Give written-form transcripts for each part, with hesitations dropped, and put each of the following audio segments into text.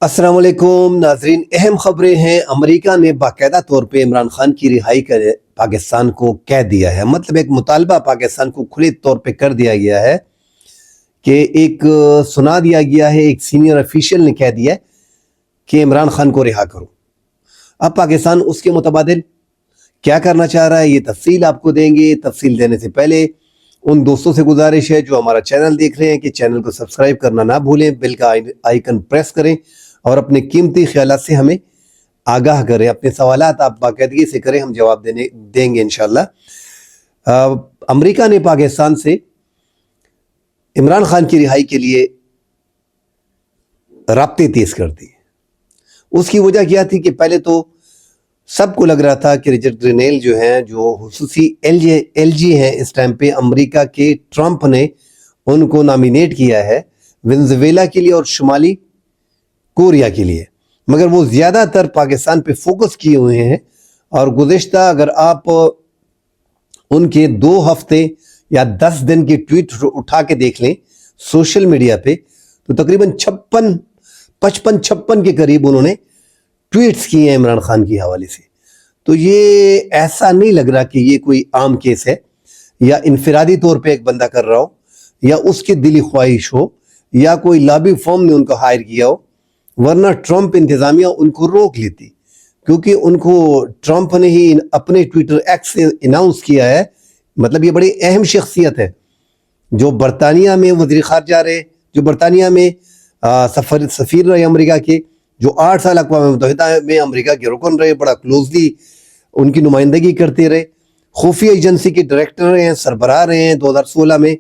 السلام علیکم ناظرین، اہم خبریں ہیں۔ امریکہ نے باقاعدہ طور پہ عمران خان کی رہائی کا پاکستان کو کہہ دیا ہے، مطلب ایک مطالبہ پاکستان کو کھلے طور پہ کر دیا گیا ہے کہ سنا دیا گیا ہے، ایک سینئر افیشل نے کہہ دیا ہے کہ عمران خان کو رہا کرو۔ اب پاکستان اس کے متبادل کیا کرنا چاہ رہا ہے، یہ تفصیل آپ کو دیں گے۔ تفصیل دینے سے پہلے ان دوستوں سے گزارش ہے جو ہمارا چینل دیکھ رہے ہیں کہ چینل کو سبسکرائب کرنا نہ بھولیں، بیل کا آئیکن پریس کریں اور اپنے قیمتی خیالات سے ہمیں آگاہ کریں۔ اپنے سوالات آپ باقاعدگی سے کریں، ہم جواب دیں گے انشاءاللہ۔ امریکہ نے پاکستان سے عمران خان کی رہائی کے لیے رابطے تیز کر دی۔ اس کی وجہ کیا تھی کہ پہلے تو سب کو لگ رہا تھا کہ رچرڈ گرینیل جو ہیں، جو خصوصی ایل جی ہیں اس ٹائم پہ امریکہ کے، ٹرمپ نے ان کو نامینیٹ کیا ہے وینزویلا کے لیے اور شمالی کوریا کے لیے، مگر وہ زیادہ تر پاکستان پہ فوکس کیے ہوئے ہیں۔ اور گزشتہ اگر آپ ان کے 2 ہفتے یا 10 دن کی ٹویٹ اٹھا کے دیکھ لیں سوشل میڈیا پہ، تو تقریباً 56 کے قریب انہوں نے ٹویٹس کیے ہیں عمران خان کی حوالے سے۔ تو یہ ایسا نہیں لگ رہا کہ یہ کوئی عام کیس ہے یا انفرادی طور پہ ایک بندہ کر رہا ہو یا اس کی دلی خواہش ہو یا کوئی لابی فرم نے ان کو ہائر کیا ہو، ورنہ ٹرمپ انتظامیہ ان کو روک لیتی، کیونکہ ان کو ٹرمپ نے ہی اپنے ٹویٹر ایکس سے اناؤنس کیا ہے۔ مطلب یہ بڑی اہم شخصیت ہے جو برطانیہ میں وزیر خارجہ رہے، جو برطانیہ میں سفیر رہے امریکہ کے، جو 8 سال اقوام متحدہ میں امریکہ کے رکن رہے، بڑا کلوزلی ان کی نمائندگی کرتے رہے، خفیہ ایجنسی کے ڈائریکٹر رہے ہیں، سربراہ رہے ہیں 2016 میں،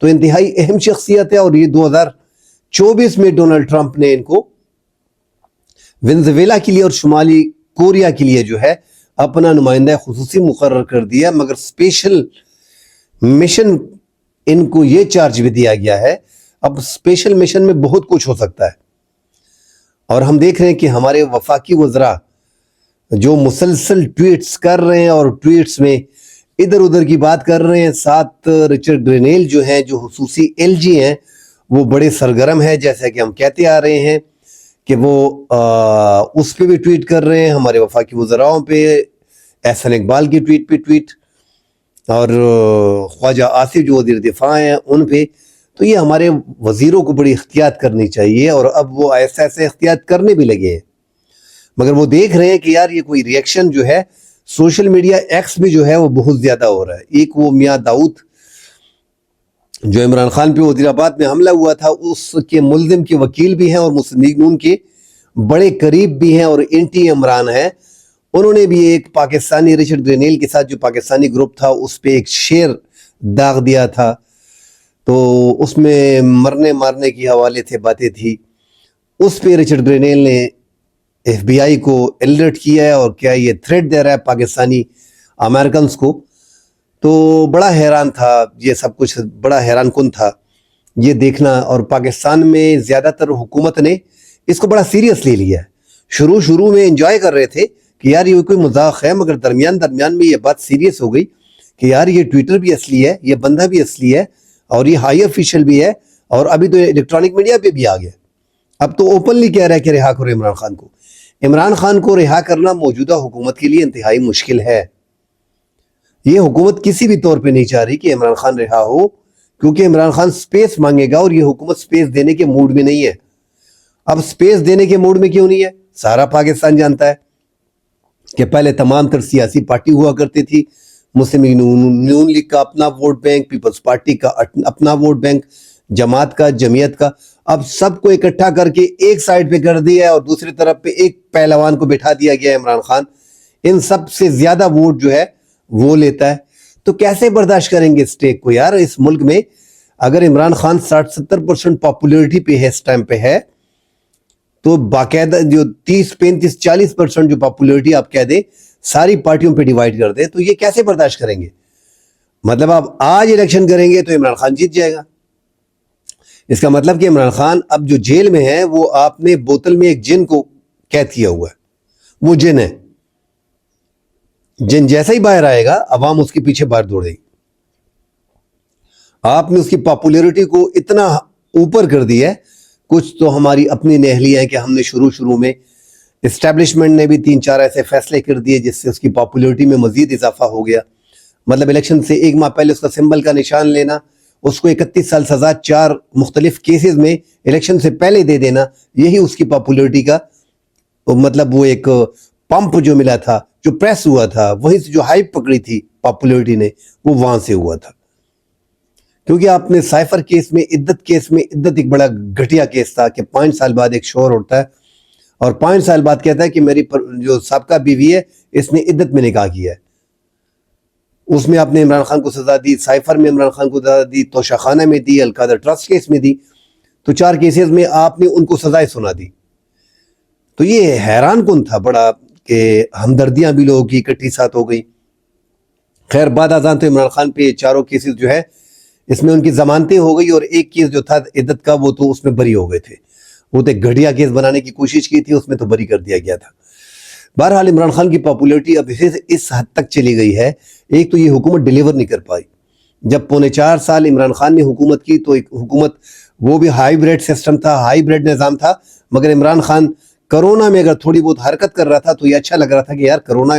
تو انتہائی اہم شخصیت ہے۔ اور یہ 2024 میں ڈونلڈ ٹرمپ نے ان کو وینزویلا کے لیے اور شمالی کوریا کے لیے جو ہے اپنا نمائندہ خصوصی مقرر کر دیا، مگر اسپیشل مشن ان کو یہ چارج بھی دیا گیا ہے۔ اب اسپیشل مشن میں بہت کچھ ہو سکتا ہے، اور ہم دیکھ رہے ہیں کہ ہمارے وفاقی وزراء جو مسلسل ٹویٹس کر رہے ہیں اور ٹویٹس میں ادھر ادھر کی بات کر رہے ہیں۔ ساتھ رچرڈ گرینیل جو ہیں، جو خصوصی ایل جی ہیں، وہ بڑے سرگرم ہیں، جیسا کہ ہم کہتے آ رہے ہیں کہ وہ اس پہ بھی ٹویٹ کر رہے ہیں، ہمارے وفاقی وزراؤں پہ، احسن اقبال کی ٹویٹ پہ ٹویٹ، اور خواجہ آصف جو وزیر دفاع ہیں ان پہ۔ تو یہ ہمارے وزیروں کو بڑی احتیاط کرنی چاہیے، اور اب وہ ایسے احتیاط کرنے بھی لگے ہیں، مگر وہ دیکھ رہے ہیں کہ یار یہ کوئی ریئیکشن جو ہے سوشل میڈیا ایکس بھی جو ہے وہ بہت زیادہ ہو رہا ہے۔ ایک وہ میاں داؤد جو عمران خان پہ وزیر آباد میں حملہ ہوا تھا، اس کے ملزم کے وکیل بھی ہیں اور مسلم لیگ نون کے بڑے قریب بھی ہیں اور اینٹی عمران ہیں، انہوں نے بھی ایک پاکستانی رچرڈ گرینیل کے ساتھ جو پاکستانی گروپ تھا اس پہ ایک شعر داغ دیا تھا، تو اس میں مرنے مارنے کی حوالے سے باتیں تھی۔ اس پہ رچرڈ گرینیل نے ایف بی آئی کو الرٹ کیا ہے اور کیا یہ تھریٹ دے رہا ہے پاکستانی امریکنز کو۔ تو بڑا حیران تھا، یہ سب کچھ بڑا حیران کن تھا یہ دیکھنا، اور پاکستان میں زیادہ تر حکومت نے اس کو بڑا سیریس لے لیا ہے۔ شروع میں انجوائے کر رہے تھے کہ یار یہ کوئی مذاق ہے، مگر درمیان میں یہ بات سیریس ہو گئی کہ یار یہ ٹویٹر بھی اصلی ہے، یہ بندہ بھی اصلی ہے، اور یہ ہائی افیشل بھی ہے، اور ابھی تو الیکٹرانک میڈیا پہ بھی آ گیا۔ اب تو اوپنلی کہہ رہا ہے کہ رہا کرو عمران خان کو۔ عمران خان کو رہا کرنا موجودہ حکومت کے لیے انتہائی مشکل ہے۔ یہ حکومت کسی بھی طور پہ نہیں چاہ رہی کہ عمران خان رہا ہو، کیونکہ عمران خان سپیس مانگے گا اور یہ حکومت سپیس دینے کے موڈ میں نہیں ہے۔ اب سپیس دینے کے موڈ میں کیوں نہیں ہے؟ سارا پاکستان جانتا ہے کہ پہلے تمام تر سیاسی پارٹی ہوا کرتی تھی، مسلم نون لیگ کا اپنا ووٹ بینک، پیپلز پارٹی کا اپنا ووٹ بینک، جماعت کا، جمعیت کا، اب سب کو اکٹھا کر کے ایک سائڈ پہ کر دیا ہے، اور دوسری طرف پہ ایک پہلوان کو بٹھا دیا گیا ہے عمران خان۔ ان سب سے زیادہ ووٹ جو ہے وہ لیتا ہے، تو کیسے برداشت کریں گے اسٹیک کو یار؟ اس ملک میں اگر عمران خان 60-70% پاپولیرٹی پہ ہے، اس ٹائم پہ ہے، تو باقاعدہ جو 30-35-40% جو پاپولیرٹی آپ کہہ دیں ساری پارٹیوں پہ ڈیوائیڈ کر دیں، تو یہ کیسے برداشت کریں گے؟ مطلب آپ آج الیکشن کریں گے تو عمران خان جیت جائے گا، اس کا مطلب کہ عمران خان اب جو جیل میں ہے وہ آپ نے بوتل میں ایک جن کو قید کیا ہوا ہے، وہ جن ہے، جن جیسا ہی باہر آئے گا عوام اس کے پیچھے باہر دوڑے گی۔ آپ نے اس کی پاپولیرٹی کو اتنا اوپر کر دیا ہے کچھ تو ہماری اپنی نہلیاں ہیں کہ ہم نے شروع میں اسٹیبلشمنٹ نے بھی 3-4 ایسے فیصلے کر دیے جس سے اس کی پاپولیرٹی میں مزید اضافہ ہو گیا. مطلب الیکشن سے 1 ماہ پہلے اس کا سمبل کا نشان لینا, اس کو 31 سال سزا 4 مختلف کیسز میں الیکشن سے پہلے دے دینا, یہی اس کی پاپولیرٹی کا مطلب وہ ایک پمپ جو ملا تھا, جو پریس ہوا تھا, وہیں سے جو ہائپ پکڑی تھی پاپولیرٹی نے, وہ وہاں سے ہوا تھا. کیونکہ آپ نے سائفر کیس میں عدت ایک بڑا گھٹیا کیس تھا کہ 5 سال بعد ایک شوہر اٹھتا ہے اور 5 سال بعد کہتا ہے کہ میری جو سابقہ بیوی ہے اس نے عدت میں نکاح کیا ہے. اس میں آپ نے عمران خان کو سزا دی, سائفر میں عمران خان کو سزا دی, توشہ خانہ میں دی, القادر ٹرسٹ کیس میں دی, تو 4 کیسز میں آپ نے ان کو سزائیں سنا دی. تو یہ حیران کن تھا بڑا کہ ہمدردیاں بھی لوگوں کی اکٹھی ساتھ ہو گئی. خیر بعد ازاں تو عمران خان پہ 4 کیسز جو ہے اس میں ان کی ضمانتیں ہو گئی, اور ایک کیس جو تھا عدت کا وہ تو اس میں بری ہو گئے تھے. وہ تو ایک گھٹیا کیس بنانے کی کوشش کی تھی, اس میں تو بری کر دیا گیا تھا. بہرحال عمران خان کی پاپولیرٹی اب اس حد تک چلی گئی ہے. ایک تو یہ حکومت ڈیلیور نہیں کر پائی. جب 4.25 سال عمران خان نے حکومت کی تو ایک حکومت وہ بھی ہائیبریڈ سسٹم تھا, ہائیبریڈ نظام تھا, مگر عمران خان کرونا میں اگر تھوڑی بہت حرکت کر رہا تھا تو یہ اچھا لگ رہا تھا کہ یار کرونا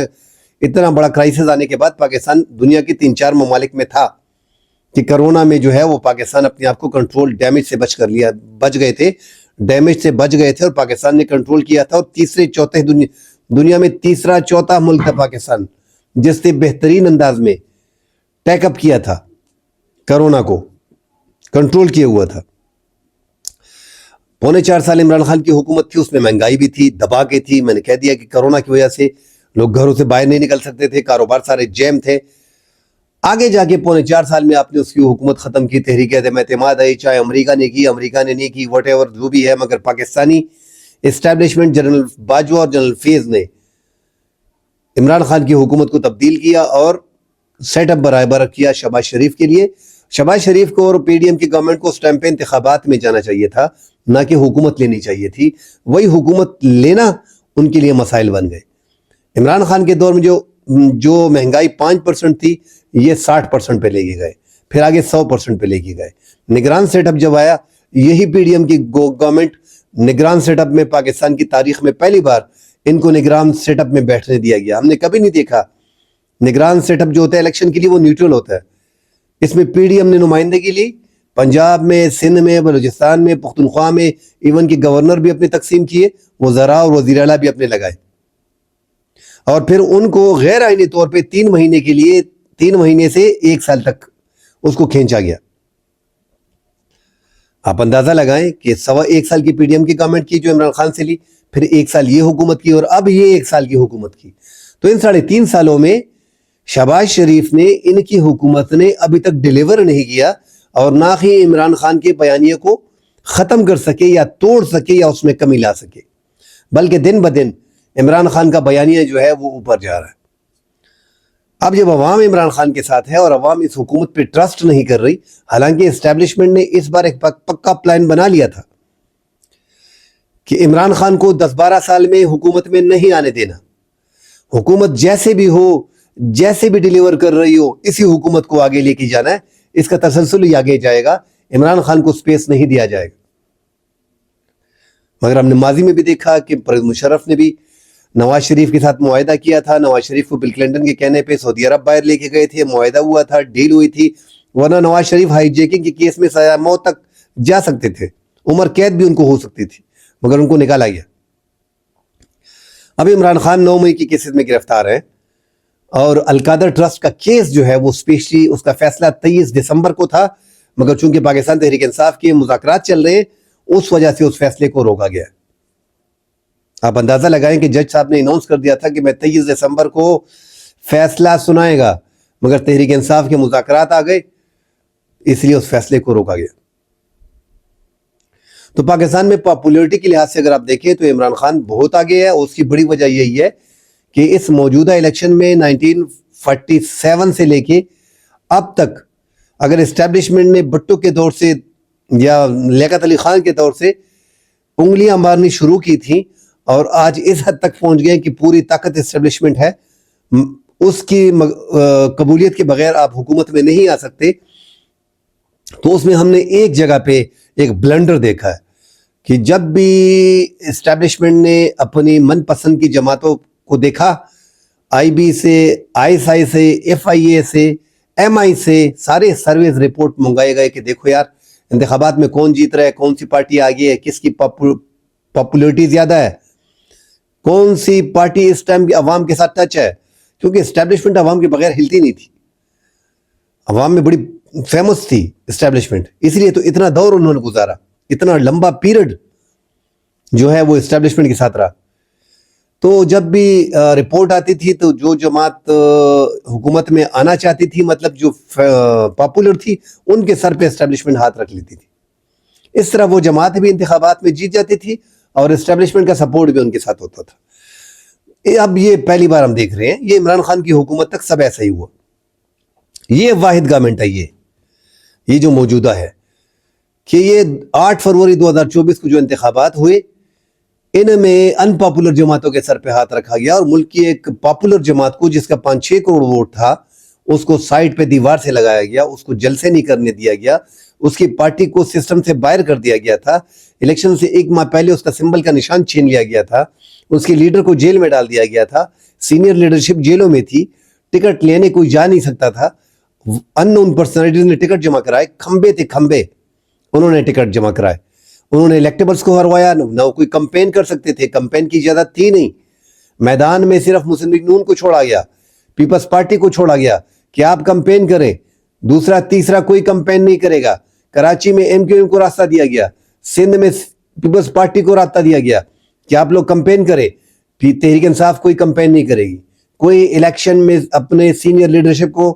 اتنا بڑا کرائسس آنے کے بعد پاکستان دنیا کی 3-4 ممالک میں تھا کہ کرونا میں جو ہے وہ پاکستان اپنے آپ کو کنٹرول ڈیمیج سے بچ گئے تھے اور پاکستان نے کنٹرول کیا تھا. اور دنیا میں تیسرا چوتھا ملک تھا پاکستان جس نے بہترین انداز میں ٹیک اپ کیا تھا, کرونا کو کنٹرول کیا ہوا تھا. 4.25 سال عمران خان کی حکومت تھی, اس میں مہنگائی بھی تھی, دبا کے تھی. میں نے کہہ دیا کہ کرونا کی وجہ سے لوگ گھروں سے باہر نہیں نکل سکتے تھے, کاروبار سارے جیم تھے. آگے جا کے 4.25 سال میں آپ نے اس کی حکومت ختم کی, تحریک عدم اعتماد آئی, چاہے امریکہ نے کی, امریکہ نے نہیں کی, وٹ ایور جو بھی ہے, مگر پاکستانی اسٹیبلشمنٹ جنرل باجوہ اور جنرل فیض نے عمران خان کی حکومت کو تبدیل کیا اور سیٹ اپ برابر کیا شہباز شریف کے لیے. شہباز شریف کو اور پی ڈی ایم کی گورنمنٹ کو اس ٹائم پہ انتخابات میں جانا چاہیے تھا, نہ کہ حکومت لینی چاہیے تھی. وہی حکومت لینا ان کے لیے مسائل بن گئے. عمران خان کے دور میں جو مہنگائی 5% تھی, یہ 60% پہ لے کے گئے, پھر آگے 100% پہ لے کے گئے. نگران سیٹ اپ جب آیا, یہی پی ڈی ایم کی گورنمنٹ نگران سیٹ اپ میں پاکستان کی تاریخ میں پہلی بار ان کو نگران سیٹ اپ میں بیٹھنے دیا گیا. ہم نے کبھی نہیں دیکھا. نگران سیٹ اپ جو ہوتا ہے الیکشن کے لیے وہ نیوٹرل ہوتا ہے. اس میں پی ڈی ایم نے نمائندگی لی, پنجاب میں, سندھ میں, بلوچستان میں, پختونخوا میں, ایون کہ گورنر بھی اپنے تقسیم کیے, وزراء اور وزیر اعلیٰ بھی اپنے لگائے, اور پھر ان کو غیر آئینی طور پہ 3 مہینے کے لیے 3 مہینے سے 1 سال تک اس کو کھینچا گیا. آپ اندازہ لگائیں کہ 1.25 سال کی پی ڈی ایم کی گورنمنٹ کی جو عمران خان سے لی, پھر 1 سال یہ حکومت کی, اور اب یہ 1 سال کی حکومت کی. تو ان 3.5 سالوں میں شہباز شریف نے, ان کی حکومت نے ابھی تک ڈیلیور نہیں کیا, اور نہ ہی عمران خان کے بیانیے کو ختم کر سکے یا توڑ سکے یا اس میں کمی لا سکے, بلکہ دن بدن عمران خان کا بیانیہ جو ہے وہ اوپر جا رہا ہے. اب جب عوام عمران خان کے ساتھ ہے اور عوام اس حکومت پہ ٹرسٹ نہیں کر رہی, حالانکہ اسٹیبلشمنٹ نے اس بار ایک پکا پلان بنا لیا تھا کہ عمران خان کو 10-12 سال میں حکومت میں نہیں آنے دینا, حکومت جیسے بھی ہو, جیسے بھی ڈیلیور کر رہی ہو, اسی حکومت کو آگے لے کے جانا ہے, اس کا تسلسل ہی آگے جائے گا, عمران خان کو سپیس نہیں دیا جائے گا. مگر ہم نے ماضی میں بھی دیکھا کہ پرویز مشرف نے بھی نواز شریف کے ساتھ معاہدہ کیا تھا. نواز شریف کو بل کلنٹن کے کہنے پہ سعودی عرب باہر لے کے گئے تھے, معاہدہ ہوا تھا, ڈیل ہوئی تھی, ورنہ نواز شریف ہائی جیکنگ کے کیس میں سزائے موت تک جا سکتے تھے, عمر قید بھی ان کو ہو سکتی تھی, مگر ان کو نکالا گیا. اب عمران خان 9 مئی کی کیسز میں گرفتار ہیں, اور القادر ٹرسٹ کا کیس جو ہے وہ اسپیشلی اس کا فیصلہ 23 دسمبر کو تھا, مگر چونکہ پاکستان تحریک انصاف کے مذاکرات چل رہے ہیں اس وجہ سے اس فیصلے کو روکا گیا. آپ اندازہ لگائیں کہ جج صاحب نے اناؤنس کر دیا تھا کہ میں 23 دسمبر کو فیصلہ سنائے گا, مگر تحریک انصاف کے مذاکرات آ گئے, اس لیے اس فیصلے کو روکا گیا. تو پاکستان میں پاپولیرٹی کے لحاظ سے اگر آپ دیکھیں تو عمران خان بہت آگے ہے, اور اس کی بڑی وجہ یہی ہے کہ اس موجودہ الیکشن میں 1947 سے لے کے اب تک اگر اسٹیبلشمنٹ نے بٹو کے دور سے یا لیاقت علی خان کے دور سے انگلیاں مارنی شروع کی تھیں, اور آج اس حد تک پہنچ گئے کہ پوری طاقت اسٹیبلشمنٹ ہے, اس کی قبولیت کے بغیر آپ حکومت میں نہیں آ سکتے. تو اس میں ہم نے ایک جگہ پہ ایک بلنڈر دیکھا ہے کہ جب بھی اسٹیبلشمنٹ نے اپنی من پسند کی جماعتوں کو دیکھا، آئی بی سے، آئی ایس آئی سے، ایف آئی اے سے، ایم آئی سے، سارے سرویز رپورٹ منگائے گئے کہ دیکھو یار انتخابات میں کون جیت رہا ہے، کون سی پارٹی آگے ہے، کس کی پاپولیرٹی زیادہ ہے، کون سی پارٹی اس ٹائم عوام کے ساتھ ٹچ ہے. کیونکہ اسٹیبلشمنٹ عوام کے بغیر ہلتی نہیں تھی، عوام میں بڑی فیمس تھی اسٹیبلشمنٹ، اس لیے تو اتنا دور انہوں نے گزارا، اتنا لمبا پیریڈ جو ہے وہ اسٹیبلشمنٹ کے ساتھ رہا. تو جب بھی رپورٹ آتی تھی تو جو جماعت حکومت میں آنا چاہتی تھی، مطلب جو پاپولر تھی، ان کے سر پہ اسٹیبلشمنٹ ہاتھ رکھ لیتی تھی. اس طرح وہ جماعت بھی انتخابات میں جیت جاتی تھی اور اسٹیبلشمنٹ کا سپورٹ بھی ان کے ساتھ ہوتا تھا. اب یہ پہلی بار ہم دیکھ رہے ہیں، یہ عمران خان کی حکومت تک سب ایسا ہی ہوا. یہ واحد گورنمنٹ ہے یہ جو موجودہ ہے، کہ یہ 8 فروری 2024 کو جو انتخابات ہوئے، ان میں ان پاپولر جماعتوں کے سر پہ ہاتھ رکھا گیا، اور ملک کی ایک پاپولر جماعت کو جس کا 5-6 کروڑ ووٹ تھا، اس کو سائٹ پہ دیوار سے لگایا گیا، اس کو جلسے نہیں کرنے دیا گیا، اس کی پارٹی کو سسٹم سے باہر کر دیا گیا تھا. الیکشن سے 1 ماہ پہلے اس کا سمبل کا نشان چھین لیا گیا تھا، اس کے لیڈر کو جیل میں ڈال دیا گیا تھا، سینئر لیڈرشپ جیلوں میں تھی، ٹکٹ لینے کوئی جا نہیں سکتا تھا. ان نون پرسنالٹیز نے ٹکٹ جمع کرائے، کھمبے تھے کھمبے، انہوں نے ٹکٹ جمع کرائے، انہوں نے الیکٹیبلز کو ہروایا. نہ کوئی کمپین کر سکتے تھے، کمپین کی اجازت تھی نہیں. میدان میں صرف مسلم لیگ نون کو چھوڑا گیا، پیپلز پارٹی کو چھوڑا گیا کہ آپ کمپین کریں، دوسرا تیسرا کوئی کمپین نہیں کرے گا. کراچی میں ایم کیو ایم کو راستہ دیا گیا، سندھ میں پیپلز پارٹی کو راستہ دیا گیا کہ آپ لوگ کمپین کریں. تحریک انصاف کوئی کمپین نہیں کرے گی، کوئی الیکشن میں اپنے سینئر لیڈرشپ کو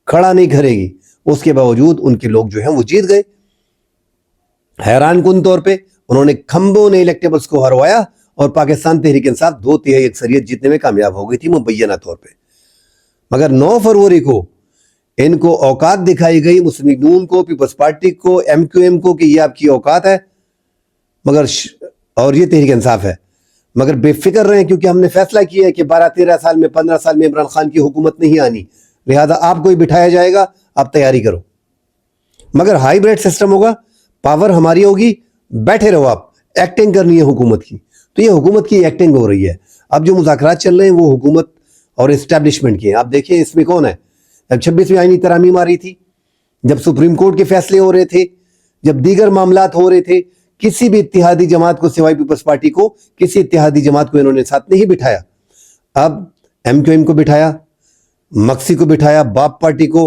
کھڑا نہیں کرے گی. اس کے باوجود ان کے لوگ جو ہیں وہ جیت گئے. حیران کن طور پہ انہوں نے کھمبوں نے الیکٹیبلز کو ہروایا، اور پاکستان تحریک انصاف 2/3 اکثریت جیتنے میں کامیاب ہو گئی تھی مبینہ طور پہ. مگر 9 فروری کو ان کو اوقات دکھائی گئی، مسلم لیگ نون کو، پیپلز پارٹی کو، ایم کیو ایم کو، کہ یہ آپ کی اوقات ہے، مگر اور یہ تحریک انصاف ہے، مگر بے فکر رہے، کیونکہ ہم نے فیصلہ کیا ہے کہ 12-13 سال میں 15 سال میں عمران خان کی حکومت نہیں آنی، لہذا آپ کو ہی بٹھایا جائے گا، آپ تیاری کرو. مگر ہائیبریڈ سسٹم ہوگا، پاور ہماری ہوگی، بیٹھے رہو، آپ ایکٹنگ کرنی ہے حکومت کی. تو یہ حکومت کی ایکٹنگ ہو رہی ہے. اب جو مذاکرات چل رہے ہیں وہ حکومت اور اسٹیبلشمنٹ کی ہیں. آپ دیکھیں اس میں کون ہے. جب 26ویں آئینی ترامیم آ رہی تھی، جب سپریم کورٹ کے فیصلے ہو رہے تھے، جب دیگر معاملات ہو رہے تھے، کسی بھی اتحادی جماعت کو سوائے پیپلز پارٹی کو، کسی اتحادی جماعت کو انہوں نے ساتھ نہیں بٹھایا. اب ایم کیو ایم کو بٹھایا، مکسی کو بٹھایا، باپ پارٹی کو،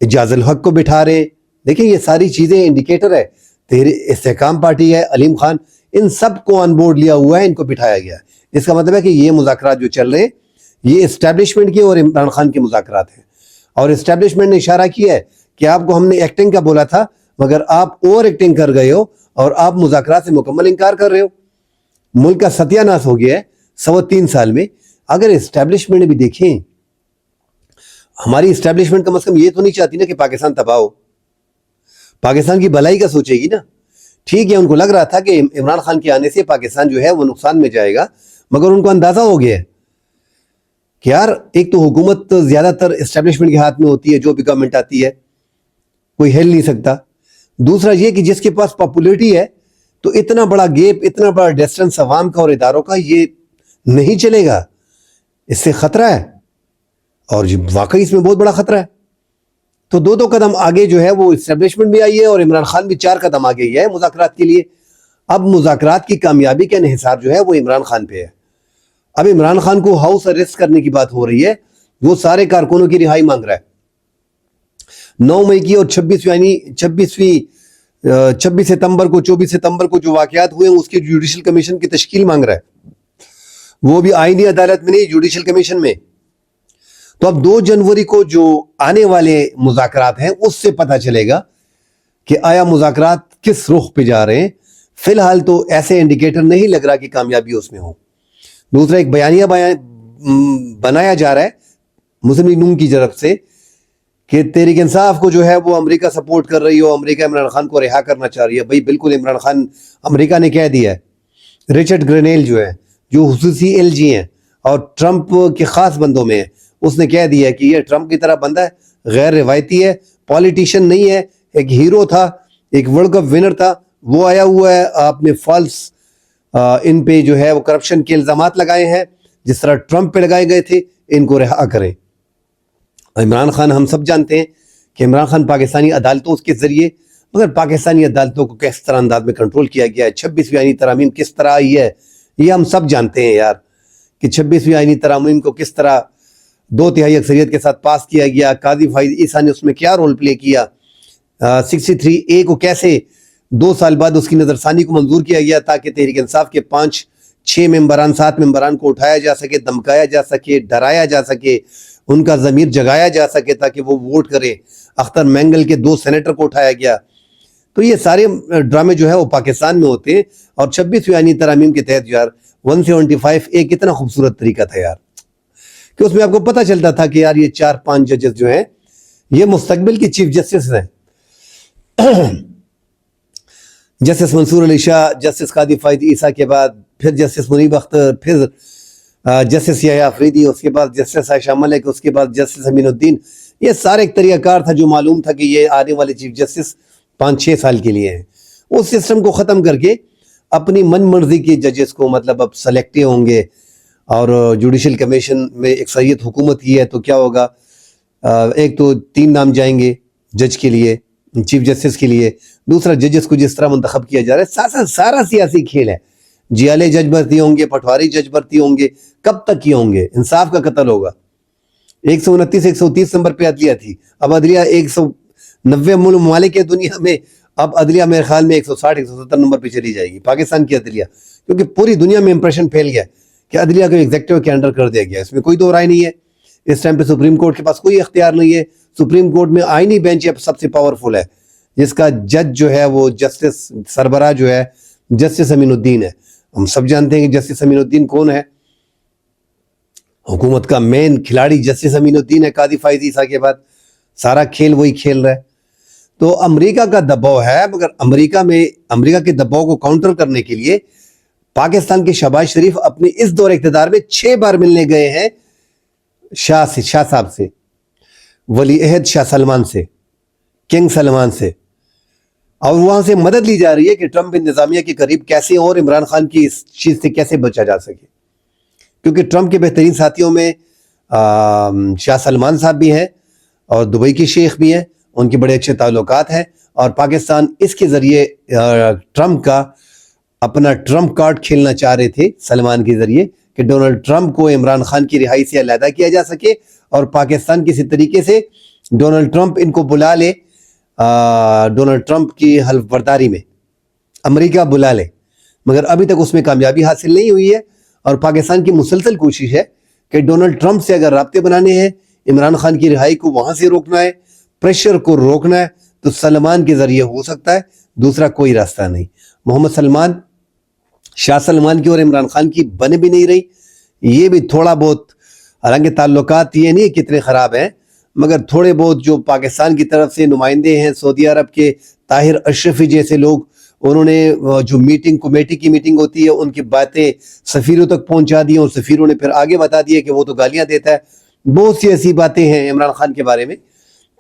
اعجاز الحق کو بٹھا رہے ہیں. دیکھیں یہ ساری چیزیں انڈیکیٹر ہے. استحکام پارٹی ہے، علیم خان، ان سب کو آن بورڈ لیا ہوا ہے، ان کو بٹھایا گیا ہے. اس کا مطلب ہے کہ یہ مذاکرات جو چل رہے ہیں یہ اسٹیبلشمنٹ کے اور عمران خان کے مذاکرات ہیں. اور اسٹیبلشمنٹ نے اشارہ کیا ہے کہ آپ کو ہم نے ایکٹنگ کا بولا تھا، مگر آپ اوور ایکٹنگ کر گئے ہو اور آپ مذاکرات سے مکمل انکار کر رہے ہو. ملک کا ستیہ ناش ہو گیا ہے 3 سال میں. اگر اسٹیبلشمنٹ بھی دیکھیں، ہماری اسٹیبلشمنٹ کم از کم یہ تو نہیں چاہتی نا کہ پاکستان تباہ ہو، پاکستان کی بھلائی کا سوچے گی نا. ٹھیک ہے، ان کو لگ رہا تھا کہ عمران خان کے آنے سے پاکستان جو ہے وہ نقصان میں جائے گا، مگر ان کو اندازہ ہو گیا ہے کہ یار ایک تو حکومت زیادہ تر اسٹیبلشمنٹ کے ہاتھ میں ہوتی ہے، جو بھی گورنمنٹ آتی ہے کوئی ہل نہیں سکتا. دوسرا یہ کہ جس کے پاس پاپولیرٹی ہے تو اتنا بڑا گیپ، اتنا بڑا ڈسٹنس عوام کا اور اداروں کا یہ نہیں چلے گا. اس سے خطرہ ہے، اور واقعی اس میں بہت بڑا خطرہ ہے. تو 2 قدم آگے جو ہے وہ اسٹیبلشمنٹ بھی آئی ہے، اور عمران خان بھی 4 قدم آگے ہی ہے مذاکرات کے لیے. اب مذاکرات کی کامیابی کا انحصار جو ہے وہ عمران خان پہ ہے. اب عمران خان کو ہاؤس اریسٹ کرنے کی بات ہو رہی ہے، وہ سارے کارکنوں کی رہائی مانگ رہا ہے. 9 مئی کی اور 26 ستمبر کو 24 ستمبر کو جو واقعات ہوئے ہیں اس کی جوڈیشل کمیشن کی تشکیل مانگ رہا ہے، وہ بھی آئینی عدالت میں نہیں، جوڈیشل کمیشن میں. تو اب 2 جنوری کو جو آنے والے مذاکرات ہیں اس سے پتہ چلے گا کہ آیا مذاکرات کس رخ پہ جا رہے ہیں. فی الحال تو ایسے انڈیکیٹر نہیں لگ رہا کہ کامیابی اس میں ہو. دوسرا ایک بیانیہ بنایا جا رہا ہے مسلم لیگ نون کی طرف سے کہ تحریک انصاف کو جو ہے وہ امریکہ سپورٹ کر رہی ہو، امریکہ عمران خان کو رہا کرنا چاہ رہی ہے. بھائی بالکل عمران خان، امریکہ نے کہہ دیا ہے، رچرڈ گرینیل جو ہے، جو خصوصی ایل جی ہیں اور ٹرمپ کے خاص بندوں میں ہے، اس نے کہہ دیا ہے کہ یہ ٹرمپ کی طرح بندہ ہے، غیر روایتی ہے، پولیٹیشین نہیں ہے، ایک ہیرو تھا، ایک ورلڈ کپ ونر تھا، وہ آیا ہوا ہے, آپ نے فالس ان پہ جو ہے وہ کرپشن کے الزامات لگائے ہیں جس طرح ٹرمپ پہ لگائے گئے تھے, ان کو رہا کریں. عمران خان, ہم سب جانتے ہیں کہ عمران خان پاکستانی عدالتوں کے ذریعے, مگر پاکستانی عدالتوں کو کس طرح انداز میں کنٹرول کیا گیا ہے, 26ویں آئینی ترامیم کس طرح آئی ہے یہ ہم سب جانتے ہیں یار, کہ 26ویں آئینی ترامیم کو کس طرح 2/3 اکثریت کے ساتھ پاس کیا گیا. قاضی فائز عیسیٰ نے اس میں کیا رول پلے کیا, 63A کو کیسے 2 سال بعد اس کی نظر ثانی کو منظور کیا گیا تاکہ تحریک انصاف کے 5-6 ممبران 7 ممبران کو اٹھایا جا سکے, دمکایا جا سکے, ڈرایا جا سکے, ان کا ضمیر جگایا جا سکے تاکہ وہ ووٹ کرے. اختر مینگل کے 2 سینیٹر کو اٹھایا گیا. تو یہ سارے ڈرامے جو ہے وہ پاکستان میں ہوتے ہیں, اور 26ویں آئینی ترامیم کے تحت یار 175A کتنا خوبصورت طریقہ تھا یار, کہ اس میں آپ کو پتہ چلتا تھا کہ یار یہ 4-5 ججز جو ہیں یہ مستقبل کی چیف جسٹس ہیں. جسٹس منصور علی شاہ, جسٹس قاضی فائز عیسیٰ کے بعد پھر جسٹس منیب اختر, پھر جسٹس یحییٰ آفریدی, اس کے بعد جسٹس عائشہ ملک, اس کے بعد جسٹس امین الدین. یہ سارے ایک طریقہ کار تھا جو معلوم تھا کہ یہ آنے والے چیف جسٹس 5-6 سال کے لیے ہیں. اس سسٹم کو ختم کر کے اپنی من مرضی کے ججز کو مطلب اب سلیکٹے ہوں گے, اور جوڈیشل کمیشن میں اکثریت حکومت کی ہے تو کیا ہوگا, ایک تو 3 نام جائیں گے جج کے لیے, چیف جسٹس کے لیے, دوسرا ججز کو جس طرح منتخب کیا جا رہا ہے سارا سیاسی کھیل ہے. جیالے جج بھرتی ہوں گے, پٹواری جج بھرتی ہوں گے, کب تک کیے ہوں گے, انصاف کا قتل ہوگا. 129-130 نمبر پہ عدلیہ تھی, اب عدلیہ 190 ممالک کے دنیا میں, اب عدلیہ میرے خیال میں 160-170 نمبر پہ چلی جائے گی پاکستان کی عدلیہ, کیونکہ پوری دنیا میں امپریشن پھیل گیا کہ عدلیہ کو ایگزیکٹو کے انڈر کر دیا گیا. اس میں کوئی دو رائے نہیں ہے. اس ٹائم پہ سپریم کورٹ کے پاس کوئی اختیار نہیں ہے. سپریم کورٹ میں آئینی بینچ سب سے پاورفل ہے, جس کا جج جو ہے وہ جسٹس سربراہ جو ہے جسٹس امین الدین ہے. ہم سب جانتے ہیں کہ جسٹس امین الدین کون ہے, حکومت کا مین کھلاڑی جسٹس امین الدین ہے. قاضی فائز عیسیٰ کے بعد سارا کھیل وہی کھیل رہا ہے. تو امریکہ کا دباؤ ہے, مگر امریکہ کے دباؤ کو کاؤنٹر کرنے کے لیے پاکستان کے شہباز شریف اپنے اس دور اقتدار میں 6 بار ملنے گئے ہیں شاہ صاحب سے, ولی عہد شاہ سلمان سے, کنگ سلمان سے, اور وہاں سے مدد لی جا رہی ہے کہ ٹرمپ انتظامیہ کے قریب کیسے اور عمران خان کی اس چیز سے کیسے بچا جا سکے. کیونکہ ٹرمپ کے بہترین ساتھیوں میں شاہ سلمان صاحب بھی ہیں اور دبئی کے شیخ بھی ہیں, ان کے بڑے اچھے تعلقات ہیں, اور پاکستان اس کے ذریعے ٹرمپ کا اپنا ٹرمپ کارڈ کھیلنا چاہ رہے تھے سلمان کے ذریعے, کہ ڈونلڈ ٹرمپ کو عمران خان کی رہائی سے علیحدہ کیا جا سکے, اور پاکستان کسی طریقے سے ڈونلڈ ٹرمپ ان کو بلا لے, ڈونلڈ ٹرمپ کی حلف برداری میں امریکہ بلا لے. مگر ابھی تک اس میں کامیابی حاصل نہیں ہوئی ہے, اور پاکستان کی مسلسل کوشش ہے کہ ڈونلڈ ٹرمپ سے اگر رابطے بنانے ہیں, عمران خان کی رہائی کو وہاں سے روکنا ہے, پریشر کو روکنا ہے, تو سلمان کے ذریعے ہو سکتا ہے, دوسرا کوئی راستہ نہیں. محمد سلمان, شاہ سلمان کی اور عمران خان کی بنے بھی نہیں رہی. یہ بھی تھوڑا بہت, حالانکہ تعلقات یہ نہیں کتنے خراب ہیں, مگر تھوڑے بہت جو پاکستان کی طرف سے نمائندے ہیں سعودی عرب کے, طاہر اشرفی جیسے لوگ, انہوں نے جو کمیٹی کی میٹنگ ہوتی ہے ان کی باتیں سفیروں تک پہنچا دی, اور سفیروں نے پھر آگے بتا دیا کہ وہ تو گالیاں دیتا ہے. بہت سی ایسی باتیں ہیں عمران خان کے بارے میں.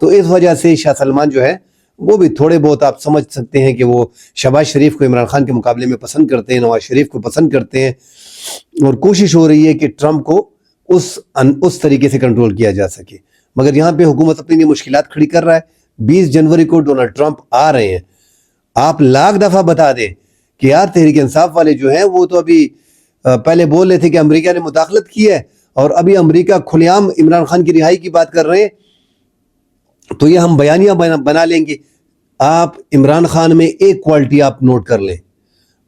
تو اس وجہ سے شاہ سلمان جو ہے وہ بھی تھوڑے بہت آپ سمجھ سکتے ہیں کہ وہ شہباز شریف کو عمران خان کے مقابلے میں پسند کرتے ہیں, نواز شریف کو پسند کرتے ہیں, اور کوشش ہو رہی ہے کہ ٹرمپ کو اس طریقے سے کنٹرول کیا جا سکے. مگر یہاں پہ حکومت اپنی مشکلات کھڑی کر رہا ہے. 20 جنوری کو ڈونلڈ ٹرمپ آ رہے ہیں. آپ لاکھ دفعہ بتا دیں کہ یار تحریک انصاف والے جو ہیں وہ تو ابھی پہلے بول رہے تھے کہ امریکہ نے مداخلت کی ہے, اور ابھی امریکہ کھلے عام عمران خان کی رہائی کی بات کر رہے ہیں, تو یہ ہم بیانیہ بنا لیں گے. آپ عمران خان میں ایک کوالٹی آپ نوٹ کر لیں,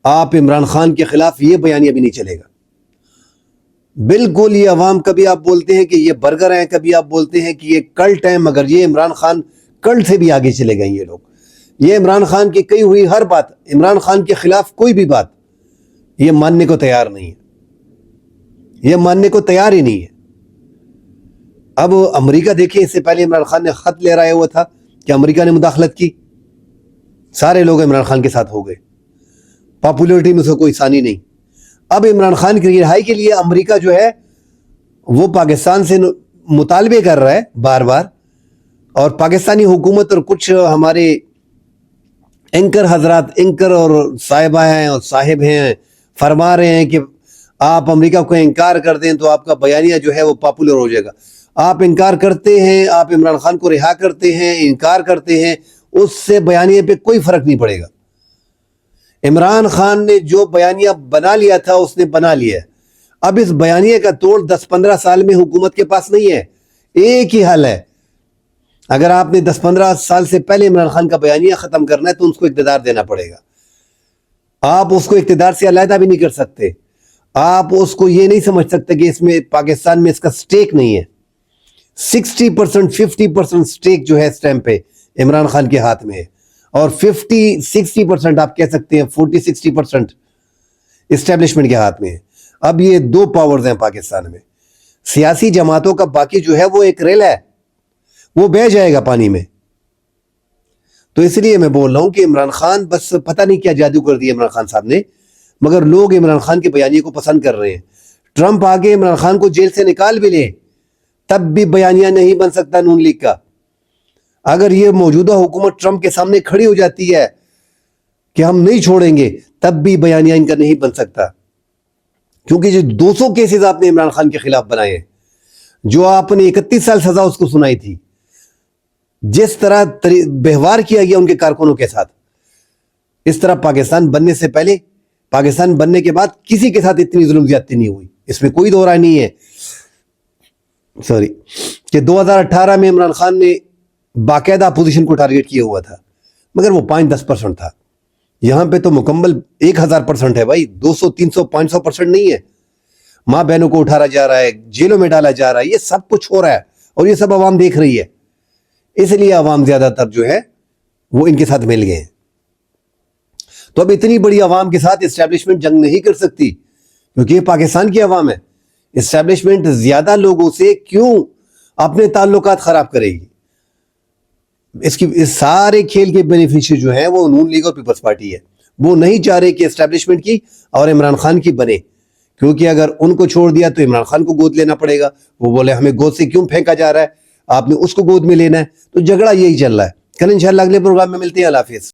آپ عمران خان کے خلاف یہ بیانیہ بھی نہیں چلے گا بالکل. یہ عوام, کبھی آپ بولتے ہیں کہ یہ برگر ہیں, کبھی آپ بولتے ہیں کہ یہ کلٹ ہیں, مگر یہ عمران خان کلٹ سے بھی آگے چلے گئے یہ لوگ. یہ عمران خان کی کہی ہوئی ہر بات, عمران خان کے خلاف کوئی بھی بات یہ ماننے کو تیار نہیں ہے, یہ ماننے کو تیار ہی نہیں ہے. اب امریکہ دیکھیں, اس سے پہلے عمران خان نے خط لے رہا ہوا تھا کہ امریکہ نے مداخلت کی, سارے لوگ عمران خان کے ساتھ ہو گئے, پاپولیرٹی میں سے کوئی ثانی نہیں. اب عمران خان کی رہائی کے لیے امریکہ جو ہے وہ پاکستان سے مطالبے کر رہا ہے بار بار, اور پاکستانی حکومت اور کچھ ہمارے اینکر حضرات، اینکر اور صاحبہ ہیں اور صاحب ہیں، فرما رہے ہیں کہ آپ امریکہ کو انکار کر دیں تو آپ کا بیانیہ جو ہے وہ پاپولر ہو جائے گا. آپ انکار کرتے ہیں، آپ عمران خان کو رہا کرتے ہیں، انکار کرتے ہیں، اس سے بیانیے پہ کوئی فرق نہیں پڑے گا. عمران خان نے جو بیانیہ بنا لیا تھا اس نے بنا لیا ہے. اب اس بیانیے کا توڑ 10-15 سال میں حکومت کے پاس نہیں ہے. ایک ہی حل ہے، اگر آپ نے 10-15 سال سے پہلے عمران خان کا بیانیہ ختم کرنا ہے تو اس کو اقتدار دینا پڑے گا. آپ اس کو اقتدار سے علیحدہ بھی نہیں کر سکتے. آپ اس کو یہ نہیں سمجھ سکتے کہ اس میں پاکستان میں اس کا سٹیک نہیں ہے. 60%, 50% سٹیک جو ہے اس ٹائم پہ عمران خان کے ہاتھ میں ہے، اور 50-60% آپ کہہ سکتے ہیں 40-60% اسٹیبلشمنٹ کے ہاتھ میں ہے. اب یہ دو پاورز ہیں پاکستان میں. سیاسی جماعتوں کا باقی جو ہے وہ ایک ریل ہے، وہ بہہ جائے گا پانی میں. تو اس لیے میں بول رہا ہوں کہ عمران خان بس پتہ نہیں کیا جادو کر دیا عمران خان صاحب نے، مگر لوگ عمران خان کے بیانیے کو پسند کر رہے ہیں. ٹرمپ آگے عمران خان کو جیل سے نکال بھی لے تب بھی بیانیہ نہیں بن سکتا نون لیگ کا. اگر یہ موجودہ حکومت ٹرمپ کے سامنے کھڑی ہو جاتی ہے کہ ہم نہیں چھوڑیں گے تب بھی بیانیہ ان کا نہیں بن سکتا، کیونکہ جو 200 کیسز آپ نے عمران خان کے خلاف بنائے ہیں، جو آپ نے 31 سال سزا اس کو سنائی تھی، جس طرح بہوار کیا گیا ان کے کارکنوں کے ساتھ، اس طرح پاکستان بننے سے پہلے، پاکستان بننے کے بعد کسی کے ساتھ اتنی ظلم زیادتی نہیں ہوئی. اس میں کوئی دو رائے نہیں ہے کہ 2018 میں عمران خان نے باقاعدہ اپوزیشن کو ٹارگٹ کیا ہوا تھا، مگر وہ 5-10% تھا. یہاں پہ تو مکمل 1000% ہے بھائی، 200, 300, 500% نہیں ہے. ماں بہنوں کو اٹھایا جا رہا ہے، جیلوں میں ڈالا جا رہا ہے، یہ سب کچھ ہو رہا ہے اور یہ سب عوام دیکھ رہی ہے. اس لیے عوام زیادہ تر جو ہے وہ ان کے ساتھ مل گئے ہیں. تو اب اتنی بڑی عوام کے ساتھ اسٹیبلشمنٹ جنگ نہیں کر سکتی، کیونکہ یہ پاکستان کی عوام ہے. اسٹیبلشمنٹ زیادہ لوگوں سے کیوں اپنے تعلقات خراب کرے گی؟ اس سارے کھیل کے بینیفیشری جو ہیں وہ نون لیگ اور پیپلز پارٹی ہے. وہ نہیں چاہ رہے کہ اسٹیبلشمنٹ کی اور عمران خان کی بنے، کیونکہ اگر ان کو چھوڑ دیا تو عمران خان کو گود لینا پڑے گا. وہ بولے ہمیں گود سے کیوں پھینکا جا رہا ہے، آپ نے اس کو گود میں لینا ہے. تو جھگڑا یہی چل رہا ہے. کل انشاءاللہ اگلے پروگرام میں ملتے ہیں. اللہ حافظ.